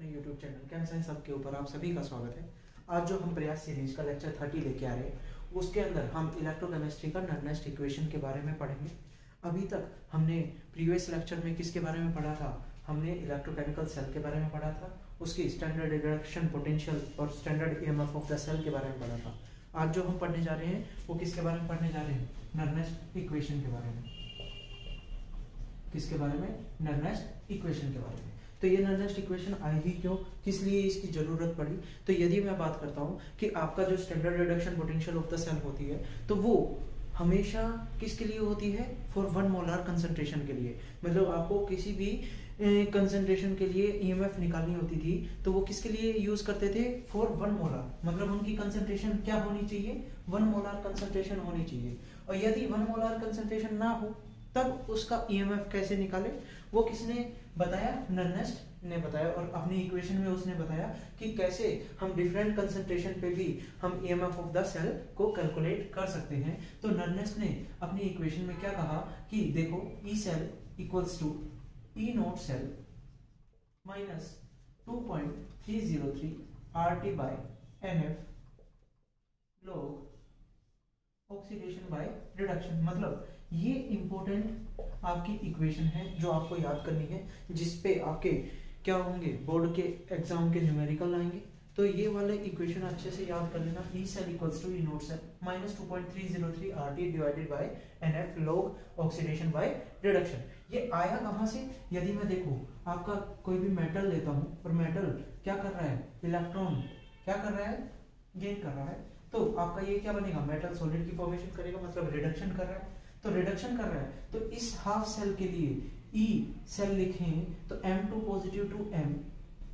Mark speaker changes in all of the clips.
Speaker 1: अपने YouTube channel cam science सब के ऊपर आप सभी का स्वागत है। आज जो हम प्रयास सीरीज का लेक्चर 30 लेके आ रहे हैं उसके अंदर हम इलेक्ट्रोकेमिस्ट्री का नर्नेस्ट इक्वेशन के बारे में पढ़ेंगे। अभी तक हमने प्रीवियस लेक्चर में किसके बारे में पढ़ा था? हमने इलेक्ट्रोकेमिकल सेल के बारे में पढ़ा था, उसकी स्टैंडर्ड रिडक्शन पोटेंशियल और standard EMF of the cell के बारे में पढ़ा था। आज जो हम पढ़ने जा रहे हैं वो किसके बारे में पढ़ने जा रहे हैं? नर्नेस्ट इक्वेशन के बारे में। किसके बारे में? नर्नेस्ट इक्वेशन के बारे में। तो ये नर्नेस्ट इक्वेशन आई ही क्यों, किस लिए इसकी जरूरत पड़ी? तो यदि मैं बात करता हूँ कि आपका जो standard reduction potential of the cell होती है तो वो हमेशा किसके लिए होती है? फॉर 1 मोलार कंसंट्रेशन के लिए। मतलब आपको किसी भी कंसंट्रेशन के लिए ईएमएफ निकालनी होती थी तो वो किसके लिए यूज करते थे? For 1 molar. मतलब उनकी कंसंट्रेशन क्या होनी चाहिए? 1 मोलार कंसंट्रेशन होनी चाहिए। और यदि 1 मोलार कंसंट्रेशन ना हो तब उसका ईएमएफ कैसे निकाले? वो किसने बताया? नर्नेस्ट ने बताया। और अपनी इक्वेशन में उसने बताया कि कैसे हम डिफरेंट कंसंट्रेशन पे भी हम ईएमएफ ऑफ द सेल को कैलकुलेट कर सकते हैं। तो नर्नेस्ट ने अपनी इक्वेशन में क्या कहा कि देखो E cell equals to E naught cell minus 2.303 RT by NF log oxidation by reduction. मतलब ये इंपॉर्टेंट आपकी इक्वेशन है जो आपको याद करनी है, जिसपे आपके क्या होंगे? बोर्ड के एग्जाम के न्यूमेरिकल आएंगे। तो ये वाले इक्वेशन अच्छे से याद कर लेना। E cell equals to E naught cell minus 2.303 RT divided by NF log oxidation by reduction. ये आया कहाँ से? यदि मैं देखूं आपका कोई भी मेटल लेता हूं और मेटल क्या कर रहा है? इलेक्ट्रॉन क्या कर रहा है? गेन कर रहा है। तो आपका ये क्या बनेगा? मेटल सॉलिड की फॉर्मेशन करेगा, मतलब रिडक्शन कर रहा है। तो रिडक्शन कर रहा है तो इस हाफ सेल के लिए ई सेल लिखें तो M2 positive to M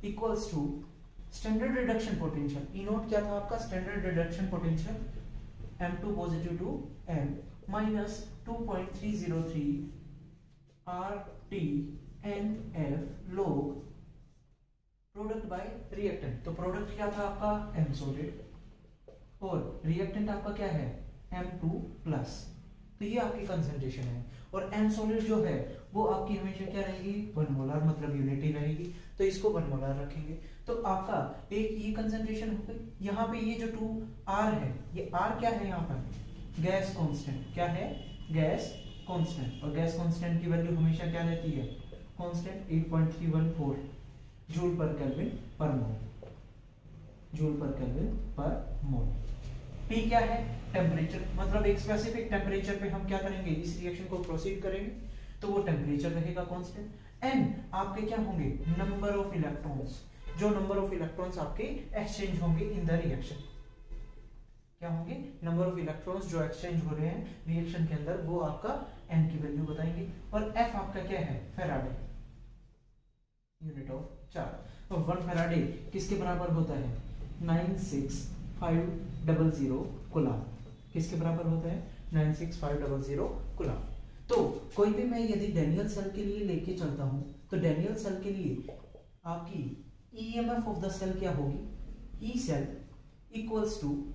Speaker 1: equals to standard reduction potential. E naught क्या था आपका? Standard reduction potential M2 positive to M minus 2.303 RT NF log product by reactant. तो प्रोडक्ट क्या था आपका? M सॉलिड और रिएक्टेंट आपका क्या है? M2 plus. तो ये आपकी कंसंट्रेशन है। और M सॉलिड जो है वो आपकी हमेशा क्या रहेगी? 1 मोलार, मतलब यूनिटी रहेगी। तो इसको 1 मोलार रखेंगे तो आपका एक ये कंसंट्रेशन हो गई। यहाँ पे ये जो 2R है, ये R क्या है? यहाँ पर गैस कांस्टेंट। क्या है? Gas constant. और गैस कांस्टेंट की वैल्यू हमेशा क्या रहती है? कांस्टेंट 8.314 जूल पर केल्विन पर मोल। जूल पर केल्विन पर मोल। T क्या है? टेम्परेचर। मतलब एक स्पेसिफिक टेम्परेचर पे हम क्या करेंगे? इस रिएक्शन को प्रोसीड करेंगे तो वो टेम्परेचर रहेगा कांस्टेंट। N आपके क्या होंगे? Number of electrons. जो नंबर ऑफ इलेक्ट्रॉन्स आपके एक्सचेंज होंगे इन द रिएक्शन। क्या होंगे? नंबर ऑफ इलेक्ट्रॉन्स जो एक्सचेंज हो रहे हैं रिएक्शन के अंदर, वो आपका N की वैल्यू बताएंगे। और F आपका क्या है? Faraday, unit of charge. तो 1 फैराडे किसके बराबर होता है? 96500 कूलम। किसके बराबर होता है? 96500 कूलम। तो कोई भी मैं यदि डैनियल सेल के लिए लेके चलता हूं तो डैनियल सेल के लिए आपकी ईएमएफ ऑफ द सेल क्या होगी? E cell equals to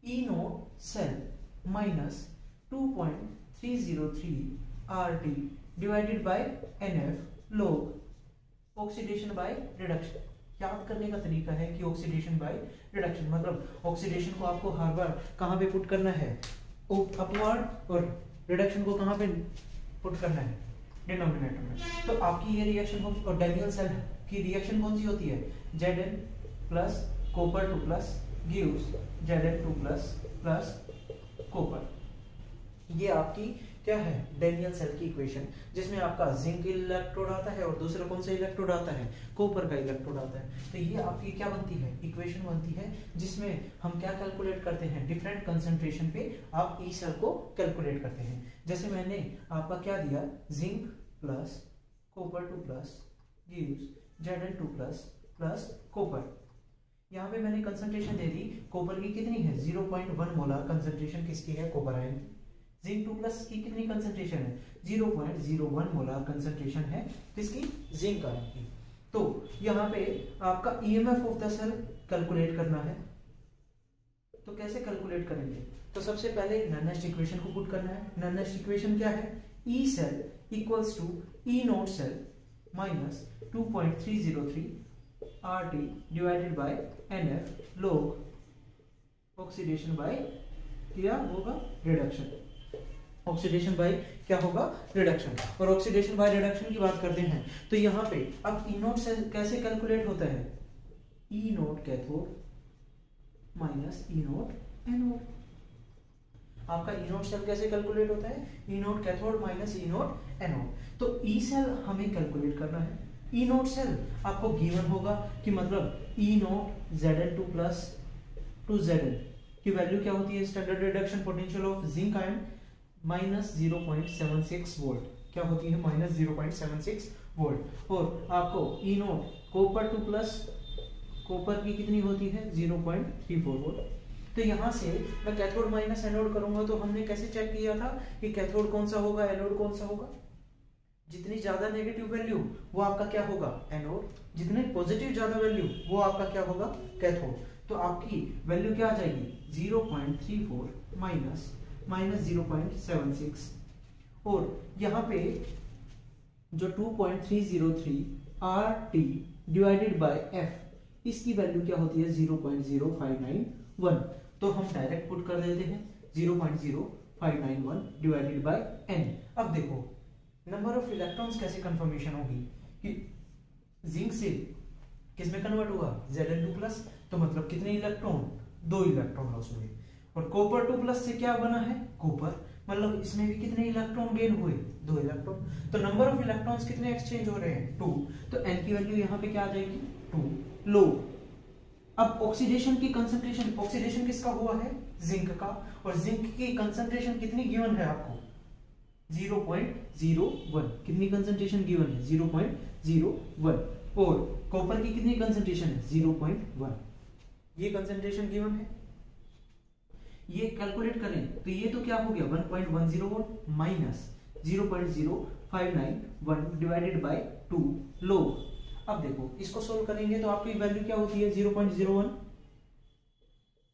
Speaker 1: E naught cell minus 2.303 RT divided by NF log oxidation by reduction. याद करने का तरीका है कि ऑक्सीडेशन बाय रिडक्शन मतलब ऑक्सीडेशन को आपको हर बार कहां पे पुट करना है? अपवर्ड। और रिडक्शन को कहां पे पुट करना है? डिनोमिनेटर में। तो आपकी ये रिएक्शन होगी। और डैनियल सेल की रिएक्शन कौन सी होती है? Zn plus copper 2 plus gives Zn2 plus plus copper. ये आपकी क्या है? डैनियल सेल की इक्वेशन, जिसमें आपका जिंक इलेक्ट्रोड आता है और दूसरा कौन सा इलेक्ट्रोड आता है? कॉपर का इलेक्ट्रोड आता है। तो ये आपकी क्या बनती है? इक्वेशन बनती है, जिसमें हम क्या कैलकुलेट करते हैं? डिफरेंट कंसंट्रेशन पे आप ई सेल को कैलकुलेट करते हैं। जैसे मैंने आपका क्या दिया? Zinc plus copper 2 plus gives Zn2 plus plus copper. यहाँ पे मैंने कंसंट्रेशन दे दी। कॉपर की कितनी है? 0.1 मोलार कंसंट्रेशन किसकी है? कॉपर आयन की। जिंक 2 प्लस की कितनी कंसंट्रेशन है? 0.01 मोलार कंसंट्रेशन है किसकी? जिंक आयन की। तो यहाँ पे आपका EMF of the cell calculate करना है। तो कैसे कैलकुलेट करेंगे? तो सबसे पहले नर्नेस्ट इक्वेशन को पुट करना है। नर्नेस्ट इक्वेशन क्या है? E cell equals to E naught cell minus 2.303 RT divided by NF log oxidation by क्या होगा रिडक्शन, ऑक्सीडेशन बाय क्या होगा रिडक्शन। और ऑक्सीडेशन बाय रिडक्शन की बात करते हैं तो यहाँ पे अब ई नोट से कैसे कैलकुलेट होता है, ई नोट कैथोड माइनस ई नोट एनोड। आपका ई नोट सेल कैसे कैलकुलेट होता है, ई नोट कैथोड माइनस ई नोट एनोड। तो ई सेल हमें कैलकुलेट करना है, ई नोट सेल आपको गिवन होगा कि मतलब ई नोट Zn2 प्लस 2Zn की वैल्यू क्या होती है, standard reduction potential of zinc ion minus 0.76 volt, क्या होती है माइनस 0.76 वोल्ट। और आपको ई नोट कॉपर 2 प्लस कॉपर की कितनी होती है 0.34 वोल्ट। तो यहाँ से मैं कैथोड माइनस एनोड करूंगा तो हमने कैसे चेक किया था कि कैथोड कौन सा होगा एनोड कौन सा होगा, जितनी ज्यादा नेगेटिव वैल्यू वो आपका क्या होगा एनोड, जितने पॉजिटिव ज्यादा वैल्यू वो आपका क्या होगा कैथोड। तो आपकी वैल्यू क्या आ जाएगी 0.34 माइनस 0.76 और यहाँ पे जो 2.303 RT डिवाइडेड बाय F इसकी वैल्यू क्या होती है 0.0591। तो हम डायरेक्ट पुट कर देते हैं 0.0591 डिवाइडेड बाय n। अब देखो नंबर ऑफ इलेक्ट्रॉन्स कैसे कंफर्मेशन होगी कि जिंक से किस में कन्वर्ट हुआ Zn2 प्लस, तो मतलब कितने इलेक्ट्रॉन 2 इलेक्ट्रॉन लॉस हुए। और कॉपर 2 प्लस से क्या बना है कॉपर, मतलब इसमें भी कितने इलेक्ट्रॉन गेन हुए 2 इलेक्ट्रॉन। तो नंबर ऑफ इलेक्ट्रॉन्स कितने एक्सचेंज हो रहे हैं 2, तो n की वैल्यू यहाँ पे क्या आ जाएगी 2 लो। अब ऑक्सीडेशन की कंसंट्रेशन, ऑक्सीडेशन किसका हुआ है जिंक का, और जिंक की कंसंट्रेशन कितनी गिवन है आपको 0.01, कितनी कंसंट्रेशन गिवन है 0.01। और कॉपर की कितनी कंसंट्रेशन है 0.1, ये कंसंट्रेशन गिवन है। ये कैलकुलेट करें तो ये तो क्या हो गया 1.10 वोल्ट माइनस 0.0591 डिवाइडेड बाय 2 लो। अब देखो इसको सोल्व करेंगे तो आपकी वैल्यू क्या होती है 0.01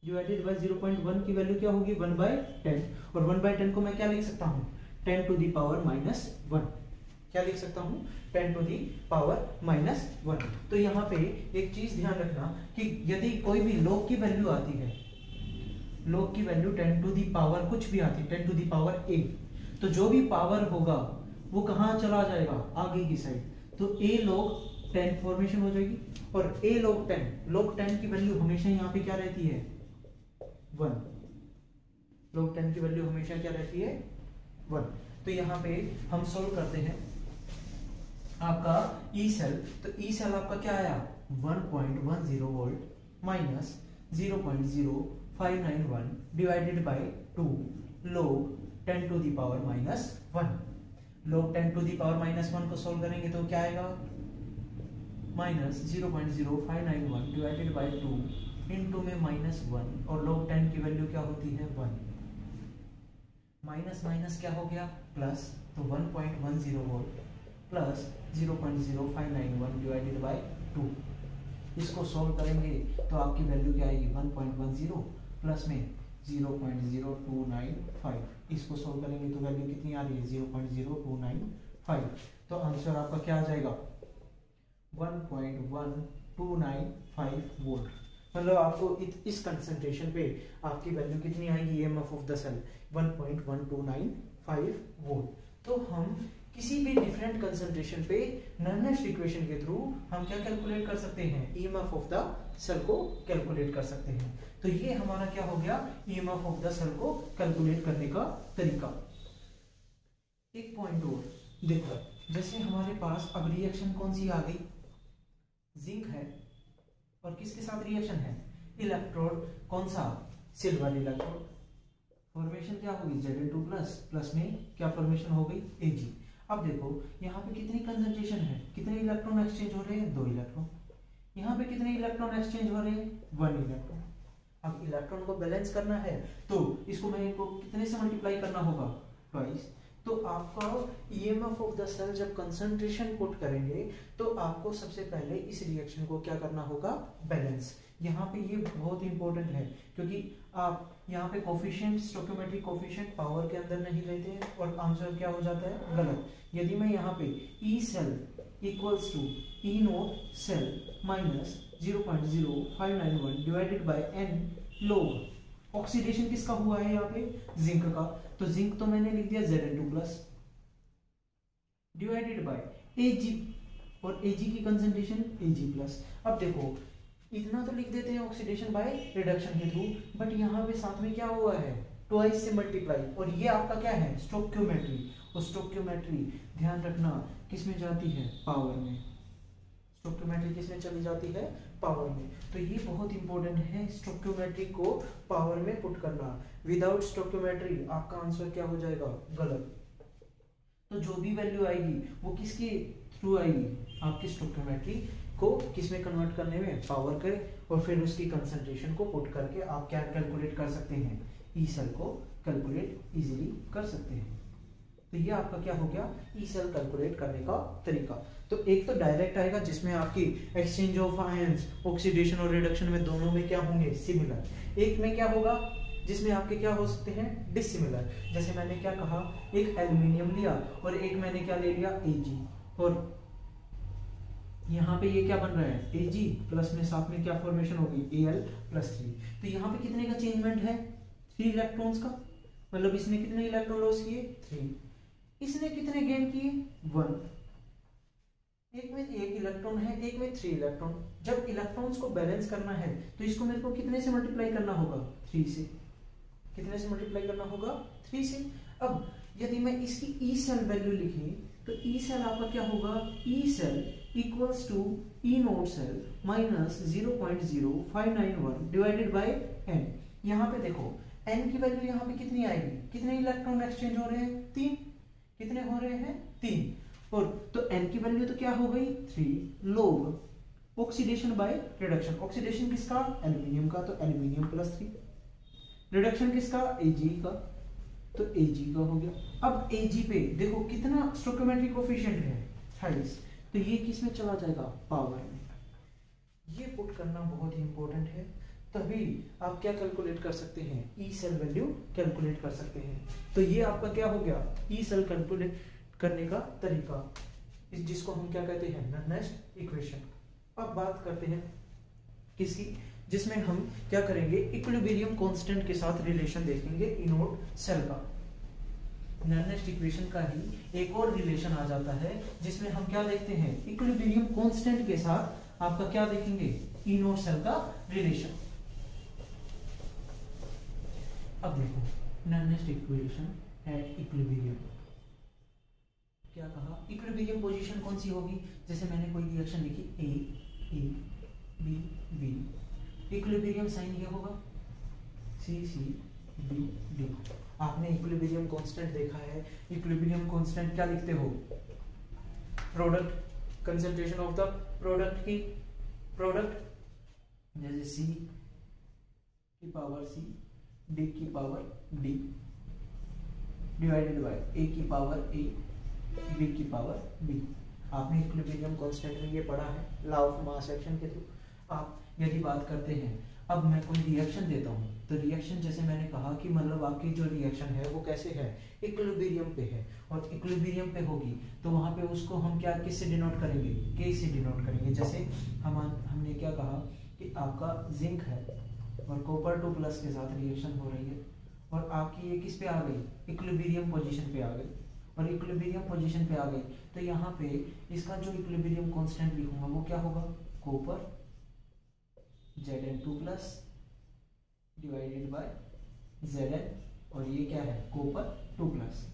Speaker 1: डिवाइडेड बाय 0.1 की वैल्यू क्या होगी 1/10। और 1/10 को मैं क्या लिख सकता हूँ 10 टू द पावर -1, क्या लिख सकता हूँ 10 टू द पावर -1। तो यहाँ पे एक चीज ध्यान रखना कि यदि कोई भी लॉग की वैल्यू आती है, लॉग की वैल्यू 10 टू द पावर कुछ भी आती है 10 टू द पावर a, तो जो भी पावर होगा वो कहाँ चला जाएगा आगे की साइड, तो a log 10 फॉर्मेशन हो जाएगी। और a log 10 की वैल्यू हमेशा यहाँ पे क्या रहती है 1, log 10 की वैल्यू हमेशा क्या रहती है 1। तो यहाँ पे हम सोल्व करते हैं आपका ई सेल, तो ई सेल आपका क्या आया 1.10 volt minus 0.0591 divided by 2 log 10 to the power -1। log 10 to the power -1 को सोल्व करेंगे तो क्या आएगा -0.0591 डिवाइडेड बाय 2 इनटू में -1, और log 10 की वैल्यू क्या होती है 1, माइनस माइनस क्या हो गया प्लस, तो 1.10 वोल्ट प्लस 0.0591 डिवाइडेड बाय 2। इसको सोल्व करेंगे तो आपकी वैल्यू क्या आएगी 1.10 प्लस में 0.0295, इसको सोल्व करेंगे तो वैल्यू कितनी आ रही है 0.0295। तो आंसर आपका क्या आ जाएगा 1.1295 वोल्ट। मतलब आपको इस कंसंट्रेशन पे आपकी वैल्यू कितनी आएगी EMF of the cell 1.1295 volt. तो हम किसी भी डिफरेंट कंसंट्रेशन पे नर्नेस्ट इक्वेशन के थ्रू हम क्या कैलकुलेट कर सकते हैं ईएमएफ ऑफ द सेल को कैलकुलेट कर सकते हैं। तो ये हमारा क्या हो गया ईएमएफ ऑफ द सेल को कैलकुलेट करने का तरीका। एक पॉइंट और देखो, जैसे हमारे पास अब रिएक्शन कौन सी आ गई, जिंक है और किसके साथ रिएक्शन है इलेक्ट्रोड, कौन सा सिल्वर इलेक्ट्रोड, फॉर्मेशन क्या होगी Zn2 प्लस में क्या फॉर्मेशन हो गई Ag। अब देखो यहाँ पे कितनी कंसंट्रेशन है, कितने इलेक्ट्रॉन एक्सचेंज हो रहे हैं 2 इलेक्ट्रॉन, यहाँ पे कितने इलेक्ट्रॉन एक्सचेंज हो रहे हैं 1 इलेक्ट्रॉन। अब इलेक्ट्रॉन को बैलेंस करना है तो इसको मैं को कितने से मल्टीप्लाई करना होगा ट्वाइस। तो आपका ईएमएफ ऑफ द सेल जब कंसंट्रेशन पुट करेंगे तो आपको सबसे पहले इस रिएक्शन को क्या करना होगा बैलेंस। यहाँ पे ये बहुत इंपॉर्टेंट है क्योंकि आप यहाँ पे कोफिशिएंट स्टोइकियोमेट्रिक कोफिशिएंट पावर के अंदर नहीं लेते हैं और आंसर क्या हो जाता है गलत। यदि मैं यहाँ पे E cell equals to E naught cell minus 0.0591 divided by n log. Oxidation किसका हुआ है यहाँ पे? जिंक का। तो जिंक तो मैंने लिख दिया Zn2+ डिवाइडेड बाय Ag, और Ag की कंसंट्रेशन Ag+। अब देखो इतना तो लिख देते हैं ऑक्सीडेशन बाय रिडक्शन के थ्रू, बट यहाँ पे साथ में क्या हुआ है? ट्वाइस से मल्टीप्लाई, और ये आपका क्या है? स्टोक्योमेट्री। और स्टोक्योमेट्री ध्यान रखना किसमें जाती है? पावर में। स्टोक्योमेट्री किसमें चली जाती है? पावर में। तो ये बहुत इंपॉर्टेंट है स्टोक्योमेट्री को पावर में पुट करना। विदाउट स्टोक्योमेट्री आपका आंसर क्या हो जाएगा? गलत। तो जो भी वैल्यू आएगी वो किसके थ्रू आएगी? आपकी स्टोक्योमेट्री को किसमें कन्वर्ट करने में? पावर के, और फिर उसकी कंसंट्रेशन को पुट करके आप क्या कैलकुलेट कर सकते हैं? ई सेल को कैलकुलेट इजीली कर सकते हैं। तो ये आपका क्या हो गया? ई सेल कैलकुलेट करने का तरीका। तो एक तो डायरेक्ट आएगा जिसमें आपकी एक्सचेंज ऑफ आयंस, ऑक्सीडेशन और रिडक्शन में दोनों में क्या होंगे? सिमिलर। एक में क्या होगा? जिसमें आपके क्या हो सकते हैं? डिसिमिलर। जैसे मैंने क्या कहा, एक एल्यूमिनियम लिया और एक मैंने क्या ले लिया? Ag, और यहाँ पे ये क्या बन रहा है? Ag प्लस में साथ में क्या फॉर्मेशन होगी? Al+3। तो यहाँ पे कितने का चेंजमेंट है? 3 इलेक्ट्रॉन्स का। मतलब इसने कितने इलेक्ट्रॉन लॉस किए? 3। इसने कितने गेन किए? 1। एक में 1 इलेक्ट्रॉन है, एक में 3 इलेक्ट्रॉन। जब इलेक्ट्रॉन्स को बैलेंस करना है तो इसको मेरे को कितने से मल्टीप्लाई करना होगा? 3 से। कितने से मल्टीप्लाई करना होगा? 3 से। अब यदि मैं इसकी ई सेल वैल्यू लिखी तो ई सेल आपका क्या होगा? E cell equals to E naught cell minus 0.0591 divided by n। यहाँ पे देखो n की वैल्यू यहाँ पे कितनी आएगी? कितने इलेक्ट्रॉन एक्सचेंज हो रहे हैं? 3। कितने हो रहे हैं? 3। और तो n की वैल्यू तो क्या हो गई? 3 लोग ऑक्सीडेशन बाय रिडक्शन। ऑक्सीडेशन किसका? एल्यूमिनियम का, तो एल्यूमिनियम +3। रिडक्शन किसका? Ag का, तो Ag का हो गया। अब Ag पे देखो कितना स्टोइकोमेट्रिक कोफिशिएंट है? 28। तो ये किस में चला जाएगा? पावर में। ये पुट करना बहुत ही इंपॉर्टेंट है, तभी आप क्या कैलकुलेट कर सकते हैं? ई सेल वैल्यू कैलकुलेट कर सकते हैं। तो ये आपका क्या हो गया? ई सेल कैलकुलेट करने का तरीका, जिसको हम क्या कहते हैं? नर्नेस्ट इक्वेशन। अब बात करते हैं किसकी? जिसमें हम क्या करेंगे? इक्विलिब्रियम कांस्टेंट के साथ रिलेशन देखेंगे इनोड सेल का। नर्नेस्ट इक्वेशन का ही एक और रिलेशन आ जाता है जिसमें हम क्या देखते हैं? इक्विलिब्रियम कांस्टेंट के साथ आपका क्या देखेंगे? इनोड सेल का रिलेशन। अब देखो नर्नेस्ट इक्वेशन एट इक्विलिब्रियम। क्या कहा? इक्विलिब्रियम पोजीशन कौन सी होगी? जैसे मैंने कोई रिएक्शन लिखी A B B, equilibrium sign क्या होगा? C C D D। आपने इक्विलिब्रियम कांस्टेंट देखा है। इक्विलिब्रियम कांस्टेंट क्या लिखते हो? Product, concentration of the product की प्रोडक्ट, जैसे C की पावर C, D की power D divided by A की पावर A, B की पावर B। आपने इक्विलिब्रियम कांस्टेंट में ये पढ़ा है लॉ ऑफ मास एक्शन के थ्रू। आप यदि बात करते हैं, अब मैं कोई रिएक्शन देता हूँ तो रिएक्शन जैसे मैंने कहा कि मतलब आपकी जो रिएक्शन है वो कैसे है? इक्विलिब्रियम पे है, और इक्विलिब्रियम पे होगी तो वहां पे उसको हम क्या किससे डिनोट करेंगे? K से डिनोट करेंगे। जैसे हमने क्या कहा कि आपका जिंक है और कॉपर 2+ के साथ रिएक्शन हो रही है, और आपकी ये किस पे आ गई? इक्विलिब्रियम पोजीशन पे आ गई, और इक्विलिब्रियम पोजीशन पे आ गई तो यहाँ पे इसका जो इक्विलिब्रियम कांस्टेंट लिखूंगा वो क्या होगा? Copper Zn2+ divided by Zn, और ये क्या है? कॉपर 2+।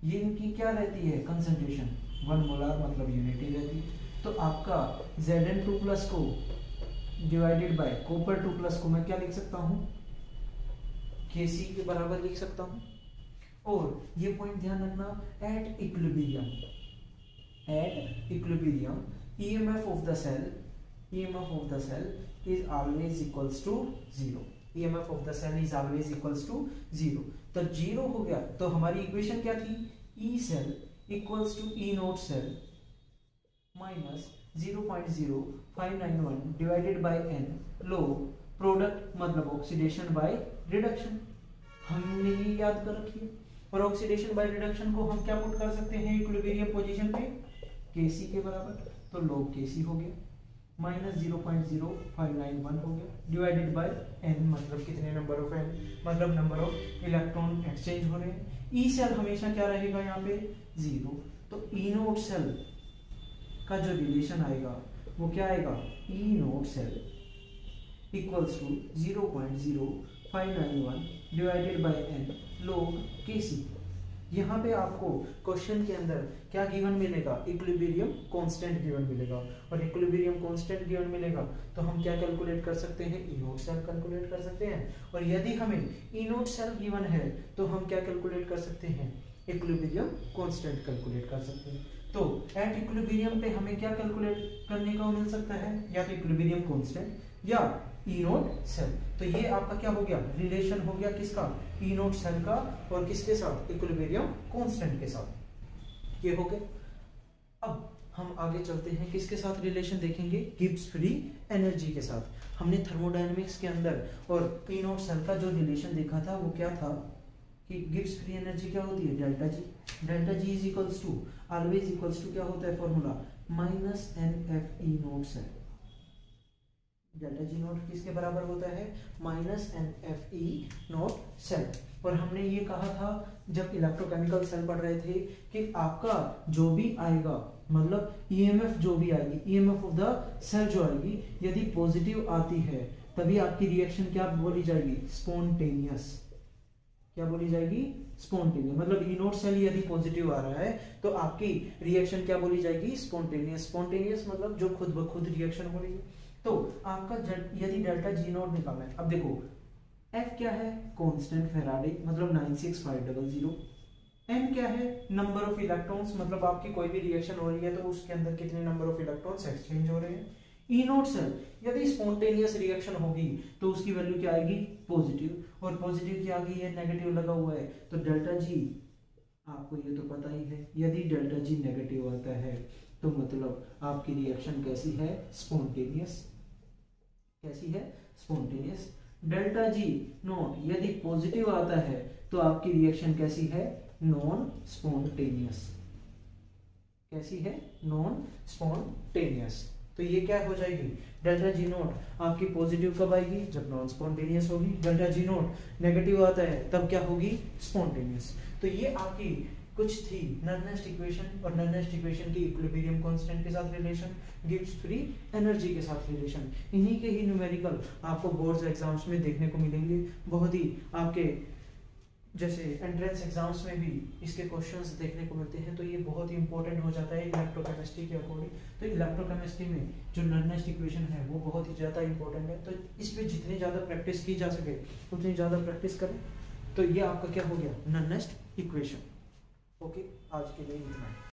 Speaker 1: ये इनकी क्या रहती है? कंसंट्रेशन 1 मोलार, मतलब यूनिटी रहती है। तो आपका Zn2+ को डिवाइडेड बाय कॉपर 2+ को मैं क्या लिख सकता हूँ? Kc के बराबर लिख सकता हूँ। और ये पॉइंट ध्यान रखना, at equilibrium EMF of the cell is always equals to 0। EMF of the cell is always equals to 0। तो 0 हो गया तो हमारी इक्वेशन क्या थी? E cell equals to E naught cell minus 0.0591 divided by n log product मतलब oxidation by reduction. हमने ये याद कर रखी है। और ऑक्सीडेशन बाय रिडक्शन को हम क्या पुट कर सकते हैं? इक्विलिब्रियम पोजीशन पे Kc के बराबर, तो log Kc हो गया। माइनस 0.0591 हो गया, डिवाइडेड बाय n, मतलब कितने नंबर ऑफ n, मतलब नंबर ऑफ इलेक्ट्रॉन एक्सचेंज हो रहे हैं। ई सेल हमेशा क्या रहेगा यहाँ पे 0, तो ई नोट सेल का जो रिलेशन आएगा वो क्या आएगा, E naught cell equals to 0.0591 divided by n log Kc। यहाँ पे आपको क्वेश्चन के अंदर क्या गिवन मिलेगा, इक्विलिब्रियम कांस्टेंट गिवन मिलेगा, और इक्विलिब्रियम कांस्टेंट गिवन मिलेगा तो हम क्या कैलकुलेट कर सकते हैं, ई नोट सेल कैलकुलेट कर सकते हैं। और यदि हमें ई नोट सेल गिवन है तो हम क्या कैलकुलेट कर सकते हैं, इक्विलिब्रियम कांस्टेंट कैलकुलेट कर सकते हैं। तो एट इक्विलिब्रियम पे हमें क्या कैलकुलेट करने का मिल सकता है, या तो इक्विलिब्रियम कांस्टेंट या ई नोट सेल। तो ये आपका क्या हो गया, रिलेशन हो गया किसका, ई नोट सेल का, और किसके साथ, इक्विलिब्रियम कांस्टेंट के साथ। ये हो गया। अब हम आगे चलते हैं, किसके साथ रिलेशन देखेंगे, गिब्स फ्री एनर्जी के साथ। हमने थर्मोडायनेमिक्स के अंदर और ई नोट सेल का जो रिलेशन देखा था वो क्या था कि गिब्स फ्री एनर्जी क्या होती है, delta G. Delta G is equals to always equals to क्या होता है formula, minus NF E naught cell. Delta G naught किसके बराबर होता है, minus NF E naught cell. और हमने ये कहा था जब इलेक्ट्रोकेमिकल सेल पढ़ रहे थे कि आपका जो भी आएगा, मतलब EMF जो भी आएगी, EMF ऑफ द सेल जो आएगी, यदि पॉजिटिव आती है तभी आपकी रिएक्शन क्या बोली जाएगी, स्पॉन्टेनियस। क्या बोली जाएगी, स्पॉन्टेनियस। मतलब ई नोट सेल यदि पॉजिटिव आ रहा है तो आपकी रिएक्शन क्या बोली जाएगी, स्पॉन्टेनियस। स्पॉन्टेनियस मतलब जो खुद ब खुद रिएक्शन हो रही है। तो आपका यदि डेल्टा जी नोट निकालना है, अब देखो F क्या है, कांस्टेंट फैराडे मतलब 96500। N क्या है, नंबर ऑफ इलेक्ट्रॉन्स, मतलब आपकी कोई भी रिएक्शन हो रही है तो उसके अंदर कितने नंबर ऑफ इलेक्ट्रॉन्स एक्सचेंज हो रहे हैं। ई नोट सेल यदि स्पॉन्टेनियस रिएक्शन होगी तो उसकी वैल्यू क्या आएगी, पॉजिटिव, और पॉजिटिव की आगे ये नेगेटिव लगा हुआ है तो डेल्टा जी, आपको ये तो पता ही है, यदि डेल्टा जी नेगेटिव आता है तो मतलब आपकी रिएक्शन कैसी है, स्पॉन्टेनियस। कैसी है, स्पॉन्टेनियस। डेल्टा जी नोट यदि पॉजिटिव आता है तो आपकी रिएक्शन कैसी है, नॉन स्पॉन्टेनियस। कैसी है, नॉन स्पॉन्टेनियस। तो ये क्या हो जाएगी, डेल्टा जी नोट आपकी पॉजिटिव कब आएगी, जब नॉन स्पॉन्टेनियस होगी। डेल्टा जी नोट नेगेटिव आता है तब क्या होगी, स्पॉन्टेनियस। तो ये आपकी कुछ थी नर्नेस्ट इक्वेशन, और नर्नेस्ट इक्वेशन की इक्विलिब्रियम कांस्टेंट के साथ रिलेशन, गिब्स फ्री एनर्जी के साथ रिलेशन। इन्हीं के ही न्यूमेरिकल आपको बोर्ड्स एग्जाम्स में देखने को मिलेंगे। बहुत ही आपके जैसे एंट्रेंस एग्जाम्स में भी इसके क्वेश्चंस देखने को मिलते हैं, तो ये बहुत ही इंपॉर्टेंट हो जाता है इलेक्ट्रोकेमिस्ट्री के अकॉर्डिंग। तो इलेक्ट्रोकेमिस्ट्री में जो नर्नेस्ट इक्वेशन है वो बहुत ही ज़्यादा इंपॉर्टेंट है, तो इस पर जितनी ज़्यादा प्रैक्टिस की जा सके उतनी ज़्यादा प्रैक्टिस करें। तो ये आपका क्या हो गया, नर्नेस्ट इक्वेशन। ओके, आज के लिए इतना है।